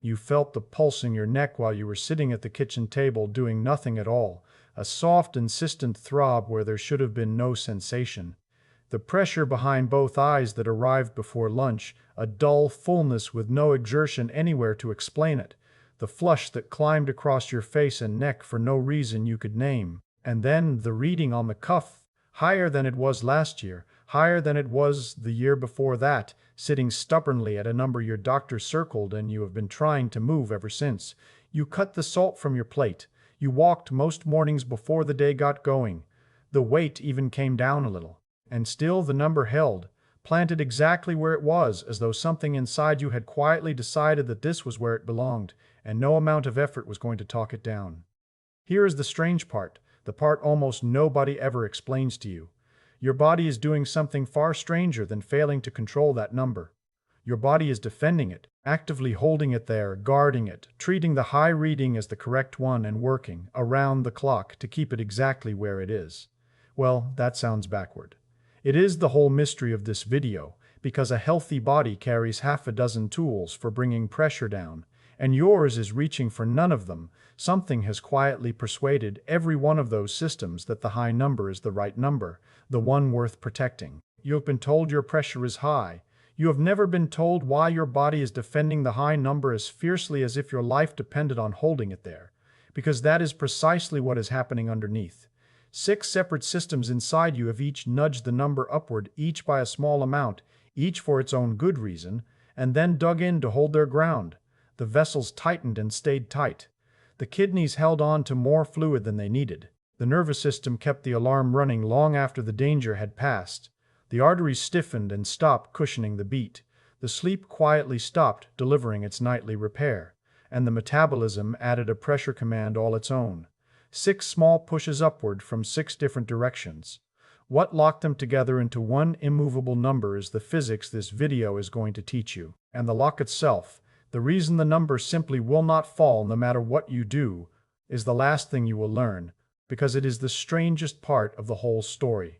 You felt the pulse in your neck while you were sitting at the kitchen table doing nothing at all, a soft, insistent throb where there should have been no sensation. The pressure behind both eyes that arrived before lunch, a dull fullness with no exertion anywhere to explain it. The flush that climbed across your face and neck for no reason you could name. And then the reading on the cuff, higher than it was last year, higher than it was the year before that, sitting stubbornly at a number your doctor circled and you have been trying to move ever since. You cut the salt from your plate. You walked most mornings before the day got going. The weight even came down a little. And still the number held, planted exactly where it was, as though something inside you had quietly decided that this was where it belonged, and no amount of effort was going to talk it down. Here is the strange part, the part almost nobody ever explains to you. Your body is doing something far stranger than failing to control that number. Your body is defending it, actively holding it there, guarding it, treating the high reading as the correct one and working, around the clock, to keep it exactly where it is. Well, that sounds backward. It is the whole mystery of this video, because a healthy body carries half a dozen tools for bringing pressure down, and yours is reaching for none of them. Something has quietly persuaded every one of those systems that the high number is the right number, the one worth protecting. You have been told your pressure is high. You have never been told why your body is defending the high number as fiercely as if your life depended on holding it there, because that is precisely what is happening underneath. 6 separate systems inside you have each nudged the number upward, each by a small amount, each for its own good reason, and then dug in to hold their ground. The vessels tightened and stayed tight. The kidneys held on to more fluid than they needed. The nervous system kept the alarm running long after the danger had passed. The arteries stiffened and stopped cushioning the beat. The sleep quietly stopped delivering its nightly repair. And the metabolism added a pressure command all its own. 6 small pushes upward from 6 different directions. What locked them together into one immovable number is the physics this video is going to teach you. And the lock itself, the reason the number simply will not fall no matter what you do, is the last thing you will learn, because it is the strangest part of the whole story.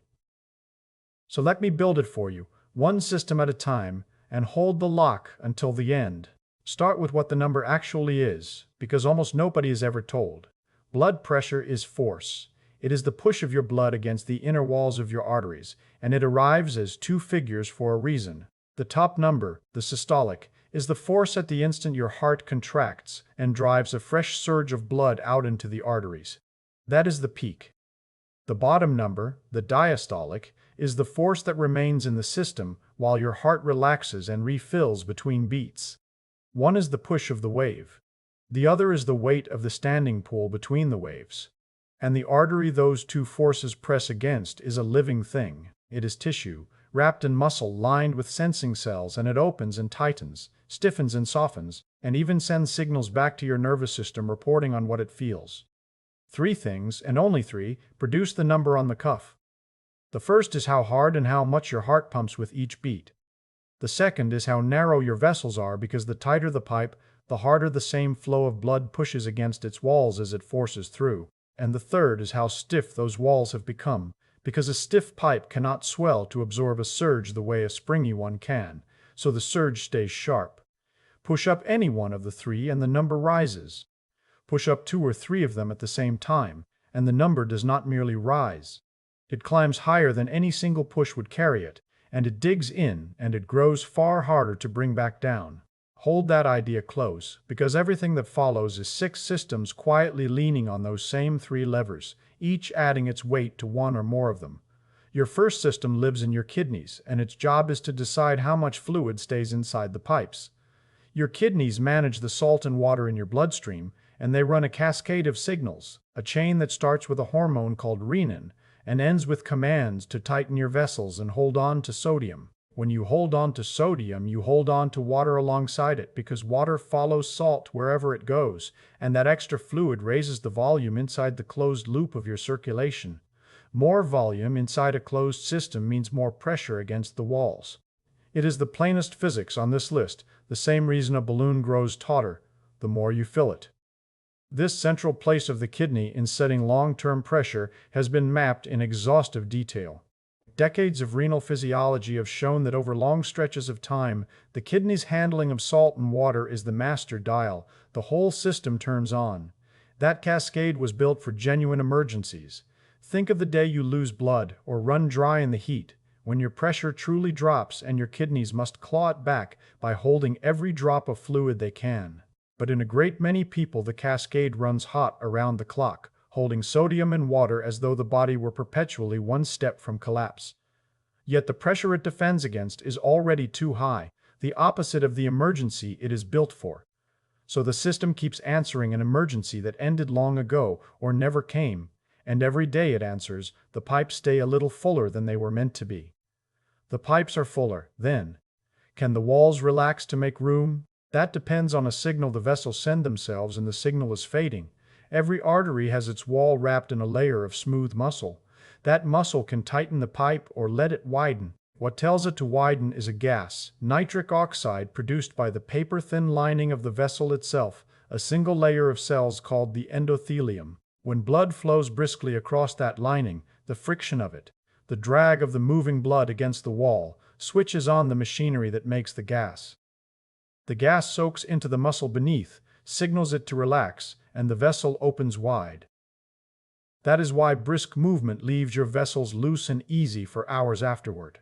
So let me build it for you, one system at a time, and hold the lock until the end. Start with what the number actually is, because almost nobody is ever told. Blood pressure is force. It is the push of your blood against the inner walls of your arteries, and it arrives as 2 figures for a reason. The top number, the systolic, is the force at the instant your heart contracts and drives a fresh surge of blood out into the arteries. That is the peak. The bottom number, the diastolic, is the force that remains in the system while your heart relaxes and refills between beats. One is the push of the wave. The other is the weight of the standing pool between the waves. And the artery those 2 forces press against is a living thing. It is tissue, wrapped in muscle, lined with sensing cells, and it opens and tightens, stiffens and softens, and even sends signals back to your nervous system reporting on what it feels. 3 things, and only 3, produce the number on the cuff. The first is how hard and how much your heart pumps with each beat. The second is how narrow your vessels are, because the tighter the pipe, the harder the same flow of blood pushes against its walls as it forces through. And the third is how stiff those walls have become, because a stiff pipe cannot swell to absorb a surge the way a springy one can, so the surge stays sharp. Push up any one of the 3 and the number rises. Push up 2 or 3 of them at the same time, and the number does not merely rise. It climbs higher than any single push would carry it, and it digs in, and it grows far harder to bring back down. Hold that idea close, because everything that follows is 6 systems quietly leaning on those same 3 levers, each adding its weight to one or more of them. Your first system lives in your kidneys, and its job is to decide how much fluid stays inside the pipes. Your kidneys manage the salt and water in your bloodstream, and they run a cascade of signals, a chain that starts with a hormone called renin, and ends with commands to tighten your vessels and hold on to sodium. When you hold on to sodium, you hold on to water alongside it, because water follows salt wherever it goes, and that extra fluid raises the volume inside the closed loop of your circulation. More volume inside a closed system means more pressure against the walls. It is the plainest physics on this list, the same reason a balloon grows tauter, the more you fill it. This central place of the kidney in setting long-term pressure has been mapped in exhaustive detail. Decades of renal physiology have shown that over long stretches of time, the kidney's handling of salt and water is the master dial. The whole system turns on. That cascade was built for genuine emergencies. Think of the day you lose blood or run dry in the heat, when your pressure truly drops and your kidneys must claw it back by holding every drop of fluid they can. But in a great many people, the cascade runs hot around the clock, holding sodium and water as though the body were perpetually one step from collapse. Yet the pressure it defends against is already too high, the opposite of the emergency it is built for. So the system keeps answering an emergency that ended long ago or never came, and every day it answers, the pipes stay a little fuller than they were meant to be. The pipes are fuller, then. Can the walls relax to make room? That depends on a signal the vessels send themselves, and the signal is fading. Every artery has its wall wrapped in a layer of smooth muscle. That muscle can tighten the pipe or let it widen. What tells it to widen is a gas, nitric oxide, produced by the paper-thin lining of the vessel itself, a single layer of cells called the endothelium. When blood flows briskly across that lining, the friction of it, the drag of the moving blood against the wall, switches on the machinery that makes the gas. The gas soaks into the muscle beneath, signals it to relax, and the vessel opens wide. That is why brisk movement leaves your vessels loose and easy for hours afterward.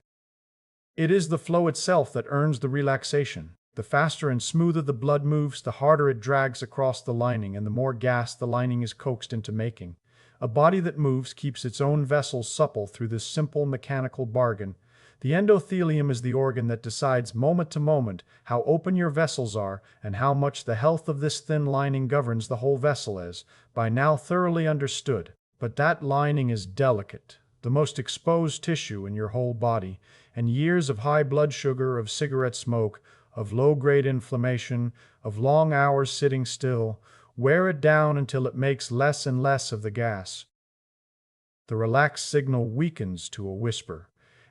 It is the flow itself that earns the relaxation. The faster and smoother the blood moves, the harder it drags across the lining, and the more gas the lining is coaxed into making. A body that moves keeps its own vessels supple through this simple mechanical bargain. The endothelium is the organ that decides moment to moment how open your vessels are and how much the health of this thin lining governs the whole vessel, as by now thoroughly understood. But that lining is delicate, the most exposed tissue in your whole body, and years of high blood sugar, of cigarette smoke, of low-grade inflammation, of long hours sitting still, wear it down until it makes less and less of the gas. The relaxed signal weakens to a whisper,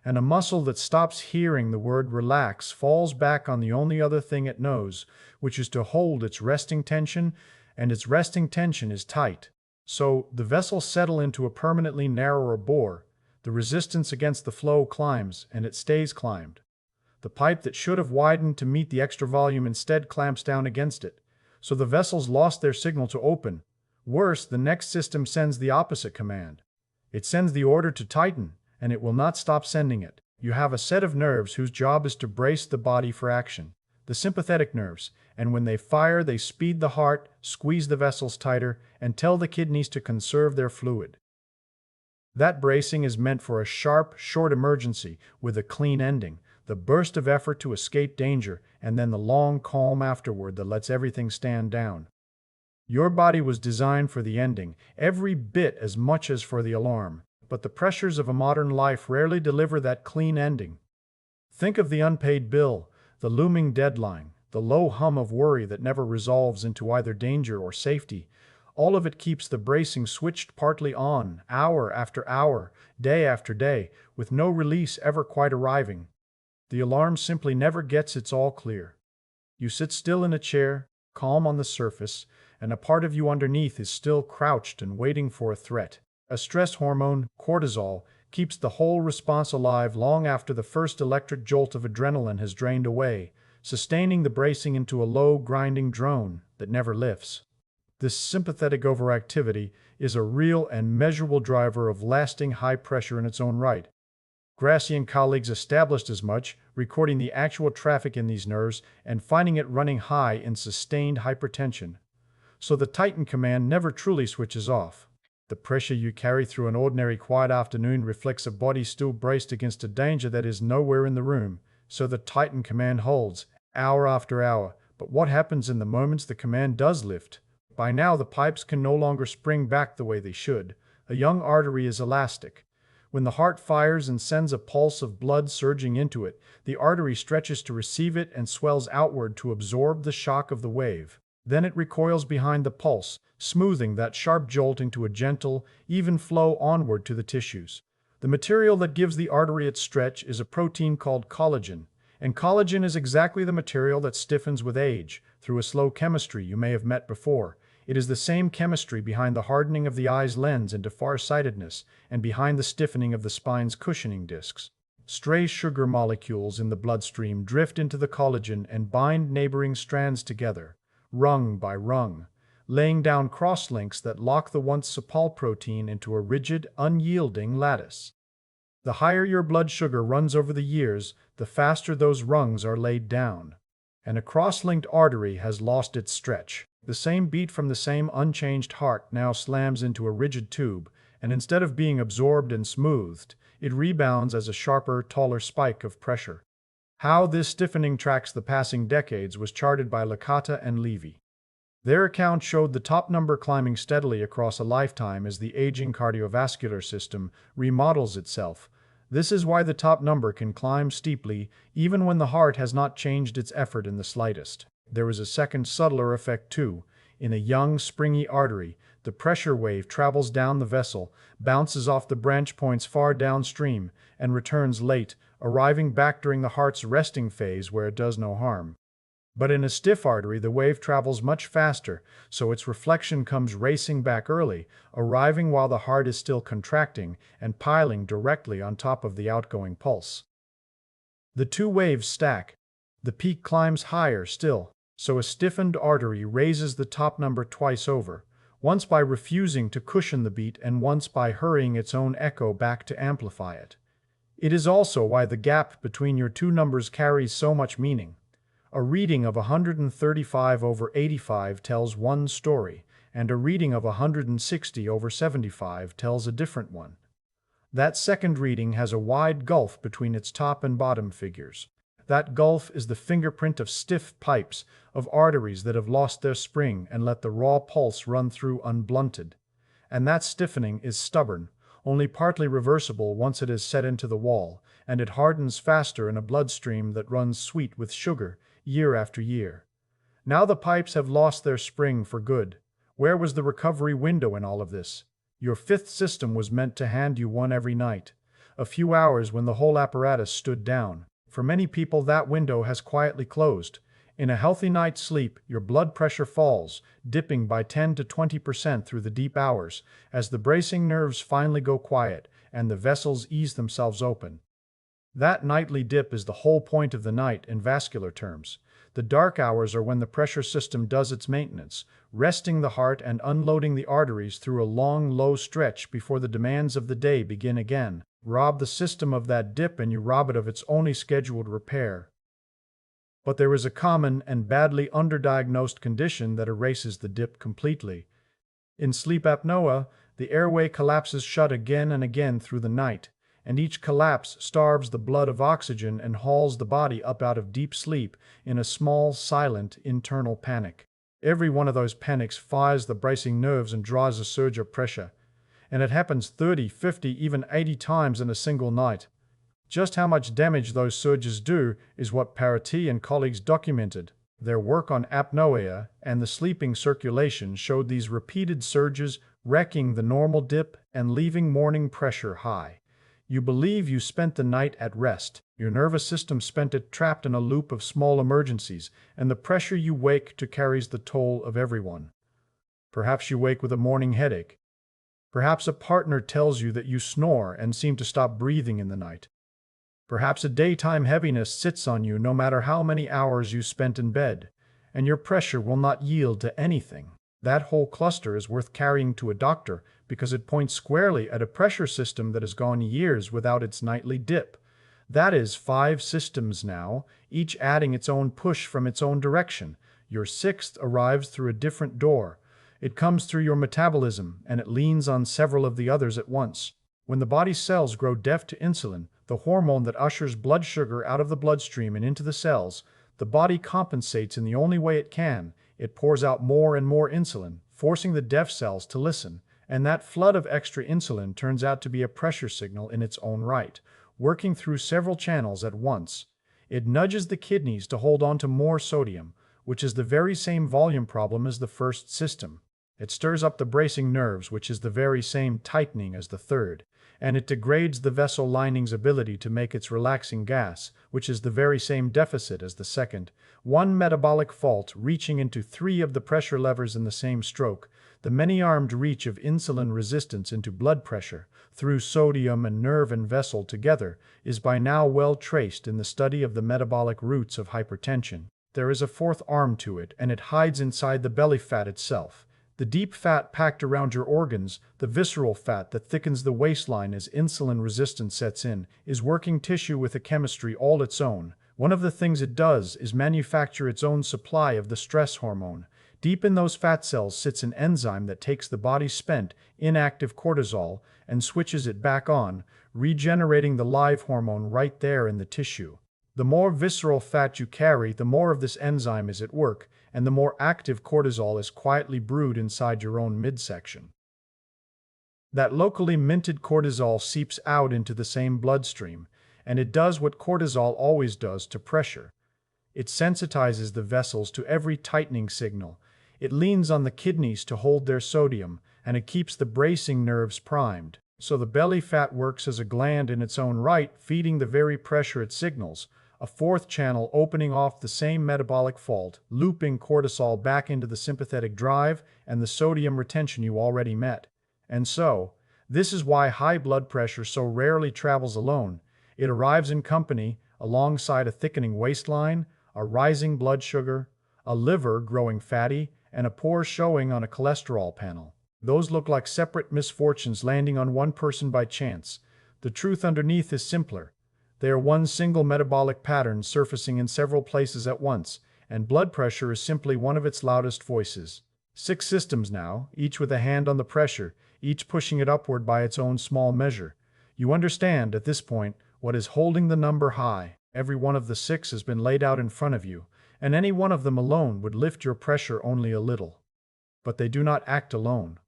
and a muscle that stops hearing the word relax falls back on the only other thing it knows, which is to hold its resting tension, and its resting tension is tight. So the vessels settle into a permanently narrower bore. The resistance against the flow climbs, and it stays climbed. The pipe that should have widened to meet the extra volume instead clamps down against it. So the vessels lost their signal to open. Worse, the next system sends the opposite command. It sends the order to tighten, and it will not stop sending it. You have a set of nerves whose job is to brace the body for action, the sympathetic nerves, and when they fire, they speed the heart, squeeze the vessels tighter, and tell the kidneys to conserve their fluid. That bracing is meant for a sharp, short emergency with a clean ending, the burst of effort to escape danger, and then the long calm afterward that lets everything stand down. Your body was designed for the ending, every bit as much as for the alarm, but the pressures of a modern life rarely deliver that clean ending. Think of the unpaid bill, the looming deadline, the low hum of worry that never resolves into either danger or safety. All of it keeps the bracing switched partly on, hour after hour, day after day, with no release ever quite arriving. The alarm simply never gets its all clear. You sit still in a chair, calm on the surface, and a part of you underneath is still crouched and waiting for a threat. A stress hormone, cortisol, keeps the whole response alive long after the first electric jolt of adrenaline has drained away, sustaining the bracing into a low, grinding drone that never lifts. This sympathetic overactivity is a real and measurable driver of lasting high pressure in its own right. Grassi and colleagues established as much, recording the actual traffic in these nerves and finding it running high in sustained hypertension. So the Titan command never truly switches off. The pressure you carry through an ordinary quiet afternoon reflects a body still braced against a danger that is nowhere in the room. So the Titan command holds, hour after hour. But what happens in the moments the command does lift? By now the pipes can no longer spring back the way they should. A young artery is elastic. When the heart fires and sends a pulse of blood surging into it, the artery stretches to receive it and swells outward to absorb the shock of the wave. Then it recoils behind the pulse, smoothing that sharp jolt into a gentle, even flow onward to the tissues. The material that gives the artery its stretch is a protein called collagen, and collagen is exactly the material that stiffens with age, through a slow chemistry you may have met before. It is the same chemistry behind the hardening of the eye's lens into farsightedness and behind the stiffening of the spine's cushioning discs. Stray sugar molecules in the bloodstream drift into the collagen and bind neighboring strands together, rung by rung, laying down crosslinks that lock the once supple protein into a rigid, unyielding lattice. The higher your blood sugar runs over the years, the faster those rungs are laid down. And a cross-linked artery has lost its stretch. The same beat from the same unchanged heart now slams into a rigid tube, and instead of being absorbed and smoothed, it rebounds as a sharper, taller spike of pressure. How this stiffening tracks the passing decades was charted by Licata and Levy. Their account showed the top number climbing steadily across a lifetime as the aging cardiovascular system remodels itself. This is why the top number can climb steeply even when the heart has not changed its effort in the slightest. There is a second subtler effect too. In a young, springy artery, the pressure wave travels down the vessel, bounces off the branch points far downstream, and returns late, arriving back during the heart's resting phase where it does no harm. But in a stiff artery, the wave travels much faster, so its reflection comes racing back early, arriving while the heart is still contracting and piling directly on top of the outgoing pulse. The two waves stack. The peak climbs higher still, so a stiffened artery raises the top number twice over, once by refusing to cushion the beat and once by hurrying its own echo back to amplify it. It is also why the gap between your two numbers carries so much meaning. A reading of 135/85 tells one story, and a reading of 160/75 tells a different one. That second reading has a wide gulf between its top and bottom figures. That gulf is the fingerprint of stiff pipes, of arteries that have lost their spring and let the raw pulse run through unblunted. And that stiffening is stubborn, only partly reversible once it is set into the wall, and it hardens faster in a bloodstream that runs sweet with sugar, year after year. Now the pipes have lost their spring for good. Where was the recovery window in all of this? Your fifth system was meant to hand you one every night. A few hours when the whole apparatus stood down. For many people that window has quietly closed. In a healthy night's sleep, your blood pressure falls, dipping by 10 to 20% through the deep hours, as the bracing nerves finally go quiet and the vessels ease themselves open. That nightly dip is the whole point of the night in vascular terms. The dark hours are when the pressure system does its maintenance, resting the heart and unloading the arteries through a long, low stretch before the demands of the day begin again. Rob the system of that dip and you rob it of its only scheduled repair. But there is a common and badly underdiagnosed condition that erases the dip completely. In sleep apnea, the airway collapses shut again and again through the night, and each collapse starves the blood of oxygen and hauls the body up out of deep sleep in a small, silent, internal panic. Every one of those panics fires the bracing nerves and draws a surge of pressure. And it happens 30, 50, even 80 times in a single night. Just how much damage those surges do is what Parati and colleagues documented. Their work on apnoea and the sleeping circulation showed these repeated surges wrecking the normal dip and leaving morning pressure high. You believe you spent the night at rest. Your nervous system spent it trapped in a loop of small emergencies, and the pressure you wake to carries the toll of everyone. Perhaps you wake with a morning headache. Perhaps a partner tells you that you snore and seem to stop breathing in the night. Perhaps a daytime heaviness sits on you no matter how many hours you spent in bed, and your pressure will not yield to anything. That whole cluster is worth carrying to a doctor because it points squarely at a pressure system that has gone years without its nightly dip. That is 5 systems now, each adding its own push from its own direction. Your 6th arrives through a different door. It comes through your metabolism, and it leans on several of the others at once. When the body's cells grow deaf to insulin, the hormone that ushers blood sugar out of the bloodstream and into the cells, the body compensates in the only way it can. It pours out more and more insulin, forcing the deaf cells to listen. And that flood of extra insulin turns out to be a pressure signal in its own right, working through several channels at once. It nudges the kidneys to hold on to more sodium, which is the very same volume problem as the first system. It stirs up the bracing nerves, which is the very same tightening as the third, and it degrades the vessel lining's ability to make its relaxing gas, which is the very same deficit as the second. One metabolic fault reaching into three of the pressure levers in the same stroke, the many-armed reach of insulin resistance into blood pressure, through sodium and nerve and vessel together, is by now well traced in the study of the metabolic roots of hypertension. There is a fourth arm to it, and it hides inside the belly fat itself. The deep fat packed around your organs, the visceral fat that thickens the waistline as insulin resistance sets in, is working tissue with a chemistry all its own. One of the things it does is manufacture its own supply of the stress hormone. Deep in those fat cells sits an enzyme that takes the body's spent, inactive cortisol and switches it back on, regenerating the live hormone right there in the tissue. The more visceral fat you carry, the more of this enzyme is at work, and the more active cortisol is quietly brewed inside your own midsection. That locally minted cortisol seeps out into the same bloodstream, and it does what cortisol always does to pressure. It sensitizes the vessels to every tightening signal. It leans on the kidneys to hold their sodium, and it keeps the bracing nerves primed. So the belly fat works as a gland in its own right, feeding the very pressure it signals. A fourth channel opening off the same metabolic fault, looping cortisol back into the sympathetic drive and the sodium retention you already met. And so, this is why high blood pressure so rarely travels alone. It arrives in company, alongside a thickening waistline, a rising blood sugar, a liver growing fatty, and a poor showing on a cholesterol panel. Those look like separate misfortunes landing on one person by chance. The truth underneath is simpler. They are one single metabolic pattern surfacing in several places at once, and blood pressure is simply one of its loudest voices. 6 systems now, each with a hand on the pressure, each pushing it upward by its own small measure. You understand, at this point, what is holding the number high. Every one of the 6 has been laid out in front of you, and any one of them alone would lift your pressure only a little. But they do not act alone.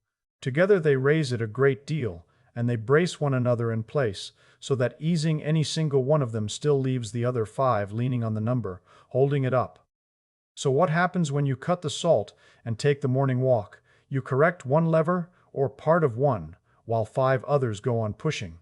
Together they raise it a great deal, and they brace one another in place, so that easing any single one of them still leaves the other 5 leaning on the number, holding it up. So what happens when you cut the salt and take the morning walk? You correct one lever, or part of one, while 5 others go on pushing.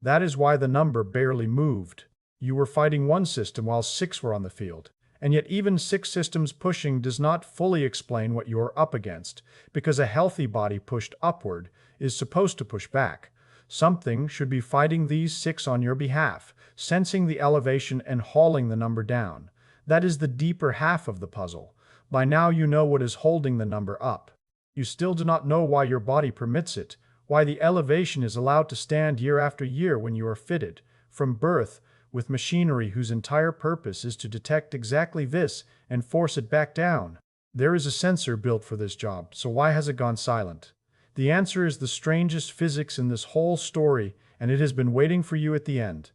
That is why the number barely moved. You were fighting one system while 6 were on the field. And yet even 6 systems pushing does not fully explain what you are up against, because a healthy body pushed upward is supposed to push back. Something should be fighting these 6 on your behalf, sensing the elevation and hauling the number down. That is the deeper half of the puzzle. By now you know what is holding the number up. You still do not know why your body permits it, why the elevation is allowed to stand year after year when you are fitted, from birth, with machinery whose entire purpose is to detect exactly this and force it back down. There is a sensor built for this job, so why has it gone silent? The answer is the strangest physics in this whole story, and it has been waiting for you at the end.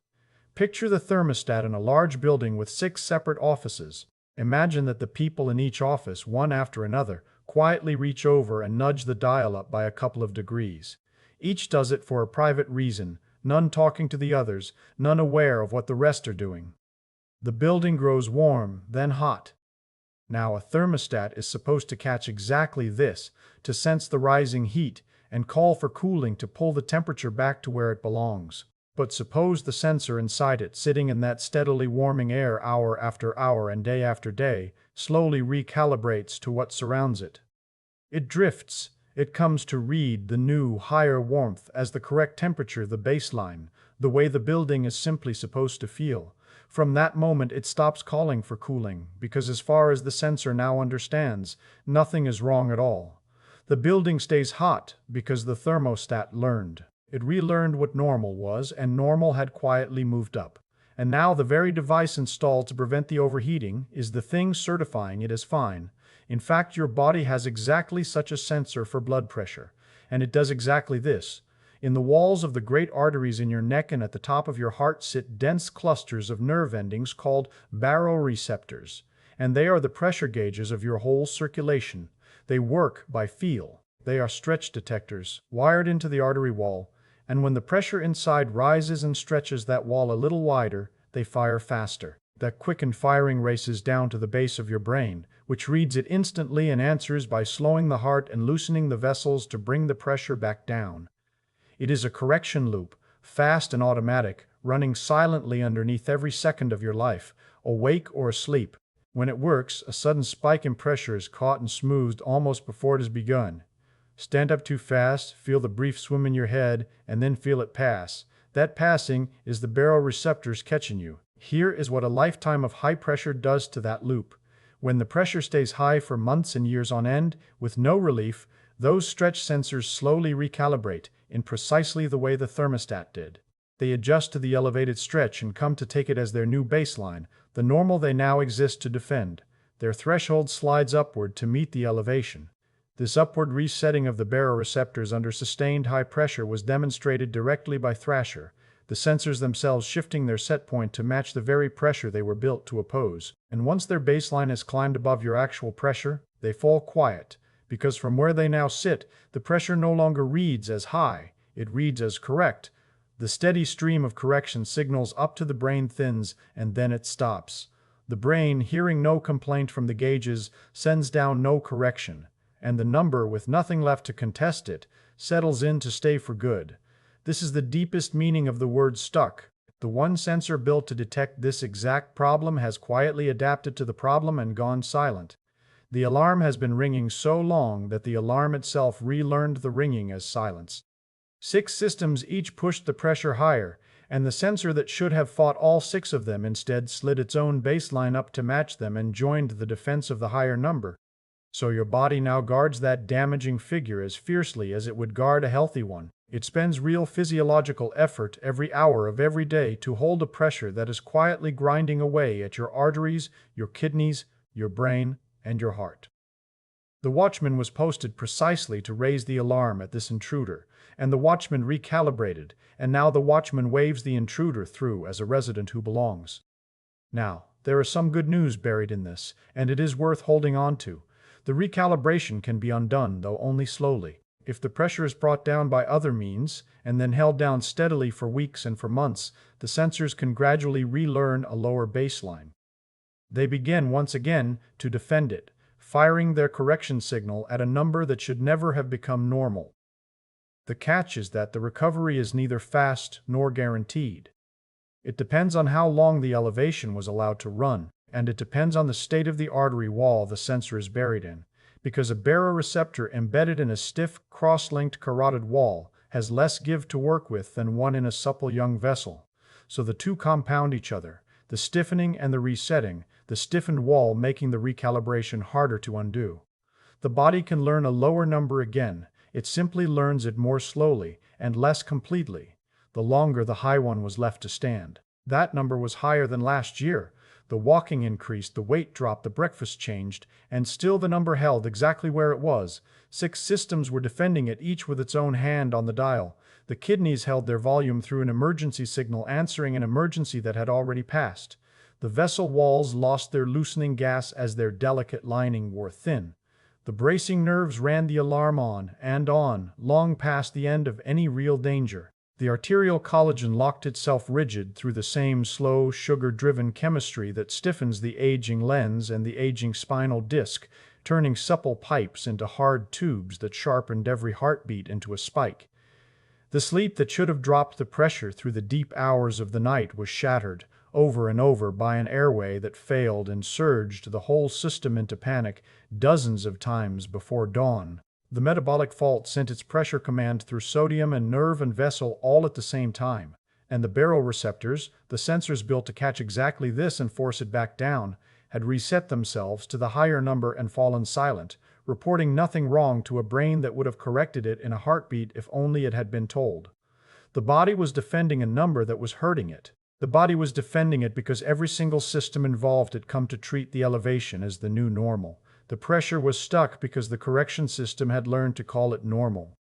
Picture the thermostat in a large building with 6 separate offices. Imagine that the people in each office, one after another, quietly reach over and nudge the dial up by a couple of degrees. Each does it for a private reason, none talking to the others, none aware of what the rest are doing. The building grows warm, then hot. Now a thermostat is supposed to catch exactly this, to sense the rising heat, and call for cooling to pull the temperature back to where it belongs. But suppose the sensor inside it, sitting in that steadily warming air hour after hour and day after day, slowly recalibrates to what surrounds it. It drifts. It comes to read the new, higher warmth as the correct temperature, the baseline, the way the building is simply supposed to feel. From that moment it stops calling for cooling, because as far as the sensor now understands, nothing is wrong at all. The building stays hot because the thermostat learned. It relearned what normal was, and normal had quietly moved up. And now the very device installed to prevent the overheating is the thing certifying it as fine. In fact, your body has exactly such a sensor for blood pressure, and it does exactly this. In the walls of the great arteries in your neck and at the top of your heart sit dense clusters of nerve endings called baroreceptors, and they are the pressure gauges of your whole circulation. They work by feel. They are stretch detectors, wired into the artery wall, and when the pressure inside rises and stretches that wall a little wider, they fire faster. That quickened firing races down to the base of your brain, which reads it instantly and answers by slowing the heart and loosening the vessels to bring the pressure back down. It is a correction loop, fast and automatic, running silently underneath every second of your life, awake or asleep. When it works, a sudden spike in pressure is caught and smoothed almost before it has begun. Stand up too fast, feel the brief swim in your head, and then feel it pass. That passing is the baroreceptors catching you. Here is what a lifetime of high pressure does to that loop. When the pressure stays high for months and years on end, with no relief, those stretch sensors slowly recalibrate in precisely the way the thermostat did. They adjust to the elevated stretch and come to take it as their new baseline, the normal they now exist to defend. Their threshold slides upward to meet the elevation. This upward resetting of the baroreceptors under sustained high pressure was demonstrated directly by Thrasher, the sensors themselves shifting their set point to match the very pressure they were built to oppose. And once their baseline has climbed above your actual pressure, they fall quiet, because from where they now sit, the pressure no longer reads as high, it reads as correct. The steady stream of correction signals up to the brain thins, and then it stops. The brain, hearing no complaint from the gauges, sends down no correction, and the number, with nothing left to contest it, settles in to stay for good. This is the deepest meaning of the word stuck. The one sensor built to detect this exact problem has quietly adapted to the problem and gone silent. The alarm has been ringing so long that the alarm itself relearned the ringing as silence. 6 systems each pushed the pressure higher, and the sensor that should have fought all 6 of them instead slid its own baseline up to match them and joined the defense of the higher number. So your body now guards that damaging figure as fiercely as it would guard a healthy one. It spends real physiological effort every hour of every day to hold a pressure that is quietly grinding away at your arteries, your kidneys, your brain, and your heart. The Watchman was posted precisely to raise the alarm at this intruder, and the Watchman recalibrated, and now the Watchman waves the intruder through as a resident who belongs. Now, there is some good news buried in this, and it is worth holding on to. The recalibration can be undone, though only slowly. If the pressure is brought down by other means, and then held down steadily for weeks and for months, the sensors can gradually relearn a lower baseline. They begin once again to defend it, firing their correction signal at a number that should never have become normal. The catch is that the recovery is neither fast nor guaranteed. It depends on how long the elevation was allowed to run, and it depends on the state of the artery wall the sensor is buried in, because a baroreceptor embedded in a stiff, cross-linked carotid wall has less give to work with than one in a supple young vessel. So the two compound each other, the stiffening and the resetting, the stiffened wall making the recalibration harder to undo. The body can learn a lower number again, it simply learns it more slowly and less completely, the longer the high one was left to stand. That number was higher than last year. The walking increased, the weight dropped, the breakfast changed, and still the number held exactly where it was. 6 systems were defending it, each with its own hand on the dial. The kidneys held their volume through an emergency signal answering an emergency that had already passed. The vessel walls lost their loosening gas as their delicate lining wore thin. The bracing nerves ran the alarm on, long past the end of any real danger. The arterial collagen locked itself rigid through the same slow, sugar-driven chemistry that stiffens the aging lens and the aging spinal disc, turning supple pipes into hard tubes that sharpened every heartbeat into a spike. The sleep that should have dropped the pressure through the deep hours of the night was shattered, over and over, by an airway that failed and surged the whole system into panic dozens of times before dawn. The metabolic fault sent its pressure command through sodium and nerve and vessel all at the same time, and the baroreceptors, the sensors built to catch exactly this and force it back down, had reset themselves to the higher number and fallen silent, reporting nothing wrong to a brain that would have corrected it in a heartbeat if only it had been told. The body was defending a number that was hurting it. The body was defending it because every single system involved had come to treat the elevation as the new normal. The pressure was stuck because the correction system had learned to call it normal.